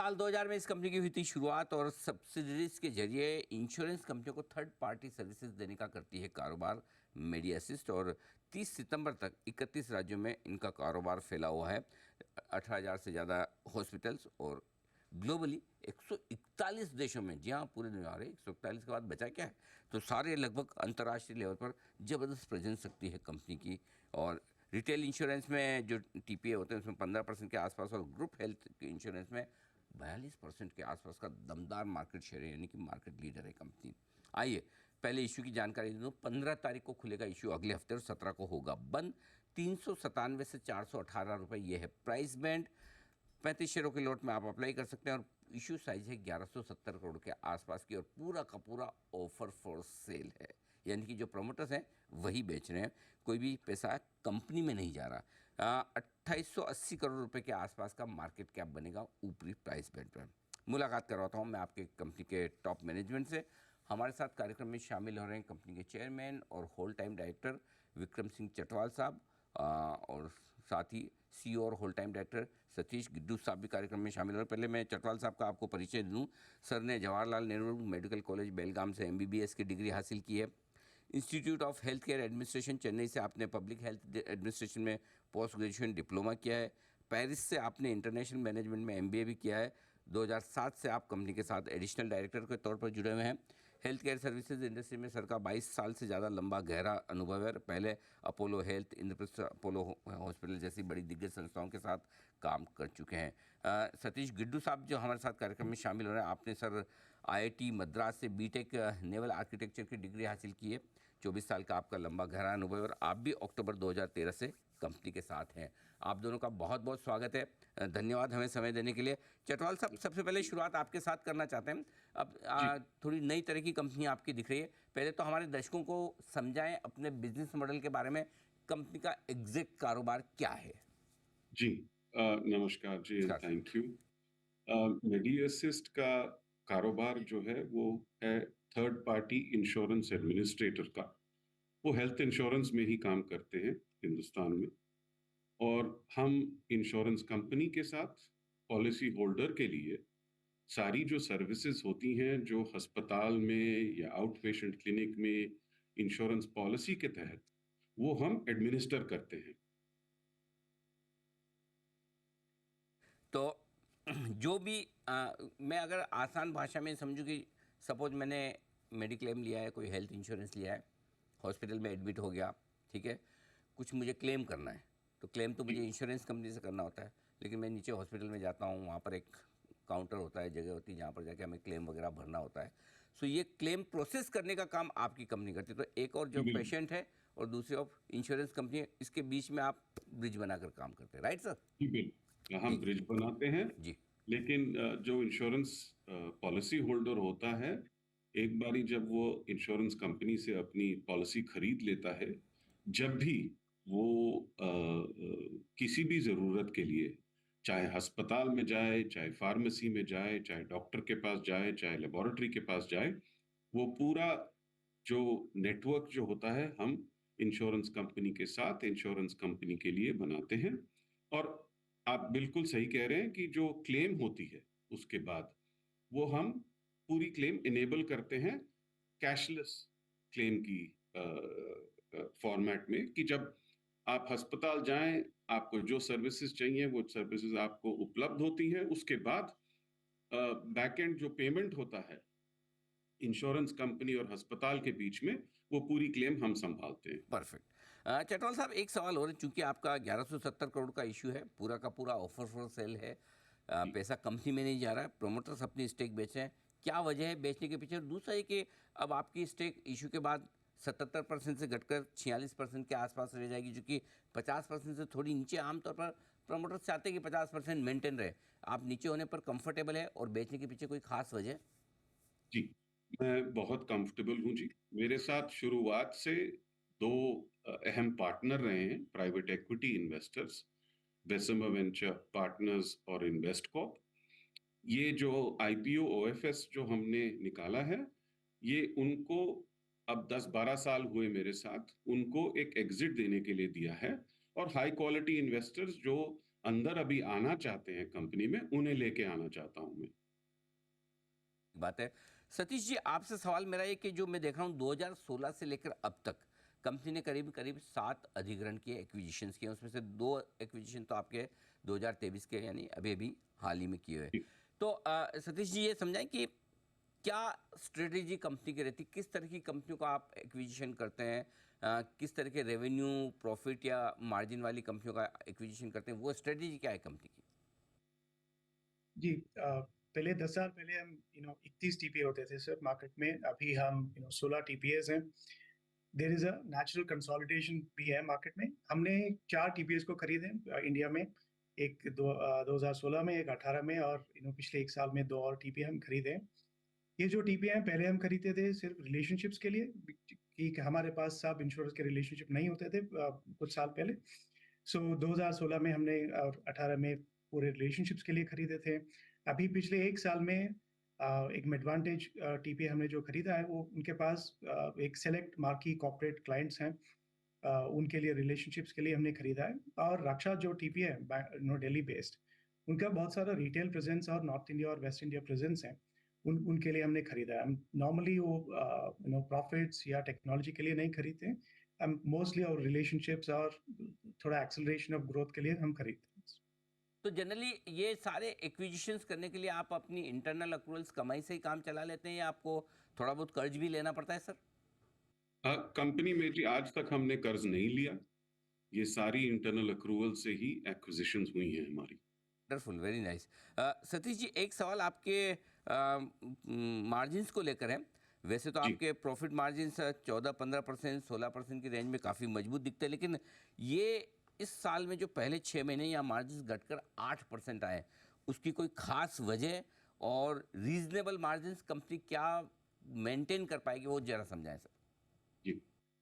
साल 2000 में इस कंपनी की हुई थी शुरुआत और सब्सिडरीज के जरिए इंश्योरेंस कंपनियों को थर्ड पार्टी सर्विसेज देने का करती है कारोबार मीडिया असिस्ट। और 30 सितंबर तक 31 राज्यों में इनका कारोबार फैला हुआ है। 18,000 से ज़्यादा हॉस्पिटल्स और ग्लोबली 141 देशों में, जी हाँ पूरे दुनिया रहे 141 के बाद बचा क्या है, तो सारे लगभग अंतर्राष्ट्रीय लेवल पर ज़बरदस्त प्रेजेंस रखती है कंपनी की। और रिटेल इंश्योरेंस में जो टीपीए होते हैं उसमें 15% के आसपास और ग्रुप हेल्थ के इंश्योरेंस में 42% के आसपास का दमदार मार्केट शेयर है, यानी कि मार्केट लीडर है कंपनी। आइए पहले इशू की जानकारी दे दूँ। 15 तारीख को खुलेगा इशू, अगले हफ्ते, और 17 को होगा बंद। 397 से 418 रुपये ये है प्राइस बैंड। 35 शेयरों के लॉट में आप अप्लाई कर सकते हैं और इशू साइज है 1170 करोड़ के आसपास की, और पूरा का पूरा ऑफर फॉर सेल है, यानी कि जो प्रमोटर्स हैं वही बेच रहे हैं, कोई भी पैसा कंपनी में नहीं जा रहा। 2880 करोड़ रुपए के आसपास का मार्केट कैप बनेगा ऊपरी प्राइस बैंड पर। मुलाकात करवाता हूँ मैं आपके कंपनी के टॉप मैनेजमेंट से। हमारे साथ कार्यक्रम में शामिल हो रहे हैं कंपनी के चेयरमैन और whole time director Vikram Singh Chatwal साहब, और साथ ही सीईओ और whole time director Satish Giddu साहब भी कार्यक्रम में शामिल हो रहे हैं। पहले मैं चटवाल साहब का आपको परिचय दूं। सर ने जवाहरलाल नेहरू मेडिकल कॉलेज बेलगाम से एमबीबीएस की डिग्री हासिल की है। Institute of health care administration Chennai से आपने पब्लिक हेल्थ एडमिनिस्ट्रेशन में पोस्ट ग्रेजुएशन डिप्लोमा किया है। पेरिस से आपने इंटरनेशनल मैनेजमेंट में एमबीए भी किया है। 2007 से आप कंपनी के साथ एडिशनल डायरेक्टर के तौर पर जुड़े हुए हैं। हेल्थ केयर सर्विसेज इंडस्ट्री में सर का 22 साल से ज़्यादा लंबा गहरा अनुभव है। पहले Apollo health, Indraprastha Apollo hospital जैसी बड़ी दिग्गज संस्थाओं के साथ काम कर चुके हैं। सतीश गिड्डू साहब जो हमारे साथ कार्यक्रम में शामिल हो रहे हैं, आपने सर आईआईटी मद्रास से बीटेक नेवल आर्किटेक्चर की डिग्री हासिल की है। 24 साल का आपका लंबा गहरा अनुभव है और आप भी अक्टूबर 2013 से कंपनी के साथ हैं। आप दोनों का बहुत बहुत स्वागत है। धन्यवाद हमें समय देने के लिए। चटवाल साहब, सबसे पहले शुरुआत आपके साथ करना चाहते हैं। अब थोड़ी नई तरह की कंपनी आपकी दिख रही है। पहले तो हमारे दर्शकों को समझाएं अपने बिजनेस मॉडल के बारे में, कंपनी का एग्जैक्ट कारोबार क्या है। जी, नमस्कार जी, नमस्कार सर। Thank you. मेडिअसिस्ट का कारोबार जो है वो है थर्ड पार्टी इंश्योरेंस एडमिनिस्ट्रेटर का। वो हेल्थ इंश्योरेंस में ही काम करते हैं हिंदुस्तान में, और हम इंश्योरेंस कंपनी के साथ पॉलिसी होल्डर के लिए सारी जो सर्विसेज होती हैं जो अस्पताल में या आउट पेशेंट क्लिनिक में इंश्योरेंस पॉलिसी के तहत, वो हम एडमिनिस्टर करते हैं। तो जो भी मैं अगर आसान भाषा में समझूं कि सपोज मैंने मेडिक्लेम लिया है, कोई हेल्थ इंश्योरेंस लिया है, हॉस्पिटल में एडमिट हो गया, ठीक है, कुछ मुझे क्लेम करना है, तो क्लेम तो मुझे जी, इंश्योरेंस कंपनी से करना होता है, लेकिन मैं नीचे हॉस्पिटल में जाता हूँ, वहाँ पर एक काउंटर होता है, जगह होती है जहाँ पर जाके हमें क्लेम वगैरह भरना होता है। सो ये क्लेम प्रोसेस करने का काम आपकी कंपनी करती है। तो एक और जी, जो बिल्कुल। पेशेंट है और दूसरी ऑफ इंश्योरेंस कंपनी है, इसके बीच में आप ब्रिज बनाकर काम करते हैं, राइट सर? जी, बिल्कुल। हम जी ब्रिज बनाते हैं, जी। लेकिन जो इंश्योरेंस पॉलिसी होल्डर होता है, एक बारी जब वो इंश्योरेंस कंपनी से अपनी पॉलिसी खरीद लेता है, जब भी वो किसी भी ज़रूरत के लिए, चाहे अस्पताल में जाए, चाहे फार्मेसी में जाए, चाहे डॉक्टर के पास जाए, चाहे लेबोरेटरी के पास जाए, वो पूरा जो नेटवर्क जो होता है, हम इंश्योरेंस कंपनी के साथ इंश्योरेंस कंपनी के लिए बनाते हैं। और आप बिल्कुल सही कह रहे हैं कि जो क्लेम होती है उसके बाद, वो हम पूरी क्लेम इनेबल करते हैं कैशलेस क्लेम की फॉर्मेट में, कि जब आप अस्पताल जाएं, आपको जो सर्विसेज चाहिए वो सर्विसेज आपको उपलब्ध होती हैं। उसके बाद बैकएंड जो पेमेंट होता है इंश्योरेंस कंपनी और अस्पताल के बीच में, वो पूरी क्लेम हम संभालते हैं। परफेक्ट। चटवाल साहब, एक सवाल और है, चूंकि आपका 1170 करोड़ का इशू है, पूरा का पूरा ऑफर फॉर सेल है, जी, पैसा कंपनी में नहीं जा रहा है, प्रोमोटर्स अपनी स्टेक बेच रहे हैं, क्या वजह है बेचने के पीछे? और दूसरा है कि अब आपकी स्टेक इशू के बाद 77% से घटकर 46% के आसपास रह जाएगी, जो कि 50% से थोड़ी नीचे। आमतौर पर प्रोमोटर्स चाहते हैं कि 50% मेंटेन रहे, आप नीचे होने पर कंफर्टेबल है, और बेचने के पीछे कोई खास वजह? जी, मैं बहुत कंफर्टेबल हूँ जी। मेरे साथ शुरुआत से 2 अहम पार्टनर रहे हैं, private equity investors, Bessemer venture partners और इन्वेस्टकॉर्प। ये जो आईपीओ ओएफएस जो हमने निकाला है, ये उनको अब 10-12 साल हुए मेरे साथ, उनको एक एग्जिट देने के लिए दिया है। और हाई क्वालिटी इन्वेस्टर्स जो अंदर अभी आना चाहते हैं कंपनी में, उन्हें लेके आना चाहता हूं मैं। बात है। सतीश जी, आपसे सवाल मेरा ये कि जो मैं देख रहा हूँ 2016 से लेकर अब तक कंपनी ने करीब करीब 7 अधिग्रहण किए, एक्विजिशंस किए, उसमें से 2 एक्विजिशन तो आपके 2023 के यानी अभी अभी हाल ही में किए हुए। तो सतीश जी ये समझाएं कि क्या स्ट्रेटेजी कंपनी की रहती, किस तरह की कंपनियों का आप एक्विजिशन करते हैं, किस तरह के रेवेन्यू प्रॉफिट या मार्जिन वाली कंपनियों का एक्विजिशन करते हैं, वो स्ट्रेटेजी क्या है कंपनी की? जी पहले 10 साल पहले हम 31 टीपीए होते थे सर मार्केट में। अभी हम 16 टीपीएस हैं। There is a natural consolidation भी है मार्केट में। हमने 4 टीपीएस को खरीदे इंडिया में। एक 2016 में, एक 18 में, और पिछले 1 साल में 2 और टीपीए हम खरीदे। ये जो टीपीए हैं पहले हम खरीदते थे सिर्फ रिलेशनशिप्स के लिए कि हमारे पास सब इंश्योरेंस के रिलेशनशिप नहीं होते थे कुछ साल पहले। सो 2016 में हमने और 18 में पूरे रिलेशनशिप्स के लिए खरीदे थे। अभी पिछले 1 साल में एक एडवांटेज टीपीए हमने जो खरीदा है वो उनके पास एक सेलेक्ट मार्की कॉर्पोरेट क्लाइंट्स हैं। उनके लिए रिलेशनशिप्स के लिए हमने खरीदा है। और रक्षा जो टीपीए है दिल्ली बेस्ड, उनका बहुत सारा रिटेल प्रेजेंस और नॉर्थ इंडिया और वेस्ट इंडिया प्रेजेंस है। उनके लिए हमने खरीदा है। हम नॉर्मली वो प्रॉफिट्स या टेक्नोलॉजी के लिए नहीं खरीदते हैं। हम मोस्टली और रिलेशनशिप्स और थोड़ा एक्सेलरेशन ऑफ ग्रोथ के लिए हम खरीदते हैं। तो जनरली ये सारे एक्विजिशंस करने के लिए आप अपनी इंटरनल अक्रूवल्स कमाई से ही काम चला लेते हैं या आपको थोड़ा बहुत कर्ज भी लेना पड़ता है सर? कंपनी में जी आज तक हमने कर्ज नहीं लिया। ये सारी इंटरनल अक्रूवल से ही एक्विजिशंस हुई हैं हमारी। Wonderful, very nice. Satish ji, एक सवाल आपके मार्जिन्स को लेकर है। वैसे तो जी। आपके प्रॉफिट मार्जिन्स 14-15%, 16% की रेंज में काफ़ी मजबूत दिखते हैं, लेकिन ये इस साल में जो पहले 6 महीने या मार्जिन्स घटकर 8% आए, उसकी कोई खास वजह और रीजनेबल मार्जिन्स कंपनी क्या मेंटेन कर पाएगी, वो जरा समझाएं सर। जी।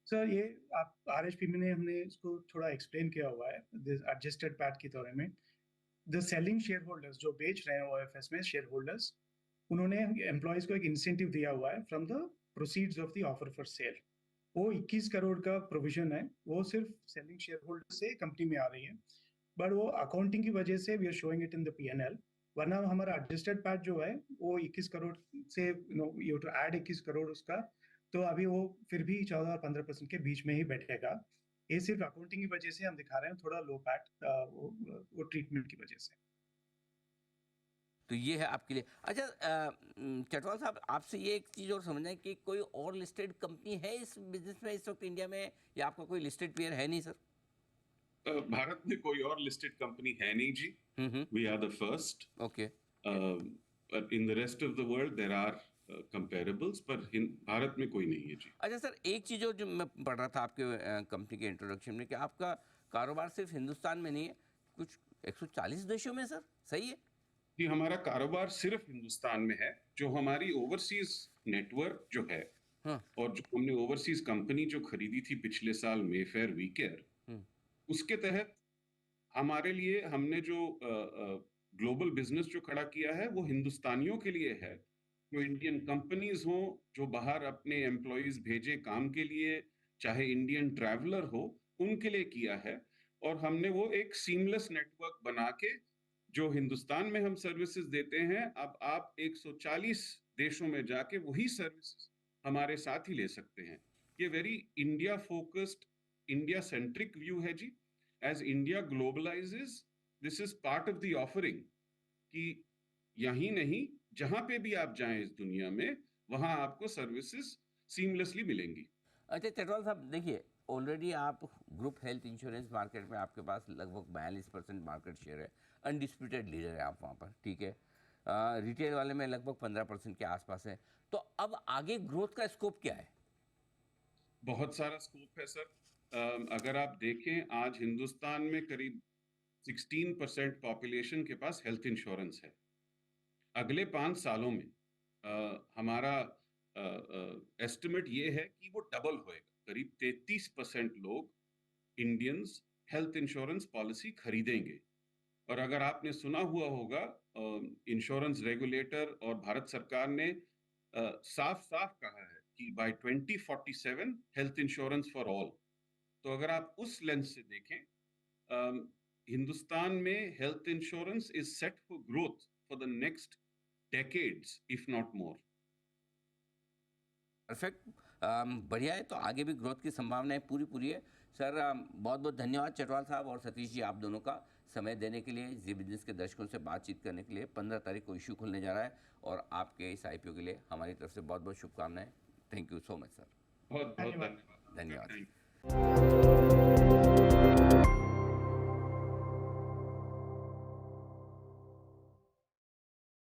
सर ये आप आरएचपी में हमने इसको थोड़ा एक्सप्लेन किया हुआ है एडजस्टेड पैट की तरह में। द सेलिंग शेयर होल्डर्स जो बेच रहे हैं ओएफएस में शेयर होल्डर्स, उन्होंने एम्प्लॉयज को एक इंसेंटिव दिया हुआ है from the proceeds of the offer for sale. वो 21 करोड़ का प्रोविजन है, वो सिर्फ सेलिंग शेयर होल्डर से कंपनी में आ रही है। बट वो अकाउंटिंग की वजह से we are showing it in the PnL. वरना हमारा एडजस्टेड पैट जो है वो 21 करोड़ से यू टू ऐड 21 करोड़ उसका, तो अभी वो फिर भी 14 और 15% के बीच में ही बैठेगा। ये सिर्फ अकाउंटिंग की वजह से हम दिखा रहे हैं थोड़ा लो पैट, वो ट्रीटमेंट की वजह से। तो ये है आपके लिए। अच्छा, चटवाल साहब, आपसे ये एक चीज़ और समझना है कि कोई और लिस्टेड कंपनी है इस बिजनेस में इस वक्त इंडिया में, या आपका कोई लिस्टेड पेयर है नहीं सर? भारत में कोई और लिस्टेड कंपनी है नहीं जी। Hmm. We are the first. Okay. In the rest of the world there are comparables, पर भारत में कोई नहीं है जी। अच्छा सर, एक चीज़ और जो मैं पढ़ रहा था आपके कंपनी के इंट्रोडक्शन में कि आपका कारोबार सिर्फ हिंदुस्तान में नहीं है, कुछ 140 देशों में, सर सही है? कि हमारा कारोबार सिर्फ हिंदुस्तान में है। जो हमारी ओवरसीज नेटवर्क जो है, हाँ। और जो हमने ओवरसीज कंपनी जो खरीदी थी पिछले साल मेफेयर वीकेयर, हम्म। उसके तहत हमारे लिए हमने जो ग्लोबल बिजनेस जो खड़ा किया है वो हिंदुस्तानियों के लिए है। जो इंडियन कंपनीज हो, जो बाहर अपने एम्प्लॉयज भेजे काम के लिए, चाहे इंडियन ट्रैवलर हो, उनके लिए किया है। और हमने वो एक सीमलेस नेटवर्क बना के जो हिंदुस्तान में हम सर्विसेज देते हैं, अब आप 140 देशों में जाके वही सर्विसेज हमारे साथ ही ले सकते हैं। ये very India focused, India centric view है जी। As India globalizes, this is part of the offering कि यहीं नहीं, जहां पे भी आप जाएं इस दुनिया में, वहां आपको सर्विसेज सीमलेसली मिलेंगी। अच्छा चटवाल साहब, देखिए ऑलरेडी आप ग्रुप हेल्थ इंश्योरेंस मार्केट में आपके पास लगभग 42% मार्केट शेयर है, अनडिस्प्यूटेड लीडर है आप वहाँ पर, ठीक है। रिटेल वाले में लगभग 15% के आसपास है। तो अब आगे ग्रोथ का स्कोप क्या है? बहुत सारा स्कोप है सर। अगर आप देखें, आज हिंदुस्तान में करीब 16% पॉपुलेशन के पास हेल्थ इंश्योरेंस है। अगले 5 सालों में हमारा एस्टिमेट ये है कि वो डबल होएगा। करीब 33% लोग इंडियंस हेल्थ इंश्योरेंस पॉलिसी खरीदेंगे। और अगर आपने सुना हुआ होगा, इंश्योरेंस रेगुलेटर और भारत सरकार ने साफ साफ कहा है कि by 2047 health insurance for all. तो अगर आप उस लेंस से देखें, हिंदुस्तान में health insurance is set for growth for the next decades, if not more. Perfect. बढ़िया है, तो आगे भी ग्रोथ की संभावनाएं पूरी पूरी है सर। बहुत बहुत धन्यवाद चटवाल साहब और सतीश जी, आप दोनों का समय देने के लिए, जी बिजनेस के दर्शकों से बातचीत करने के लिए। 15 तारीख को इशू खुलने जा रहा है और आपके इस आईपीओ के लिए हमारी तरफ से बहुत बहुत शुभकामनाएं। Thank you so much sir. बहुत बहुत धन्यवाद। धन्यवाद। धन्यवाद। Thank you.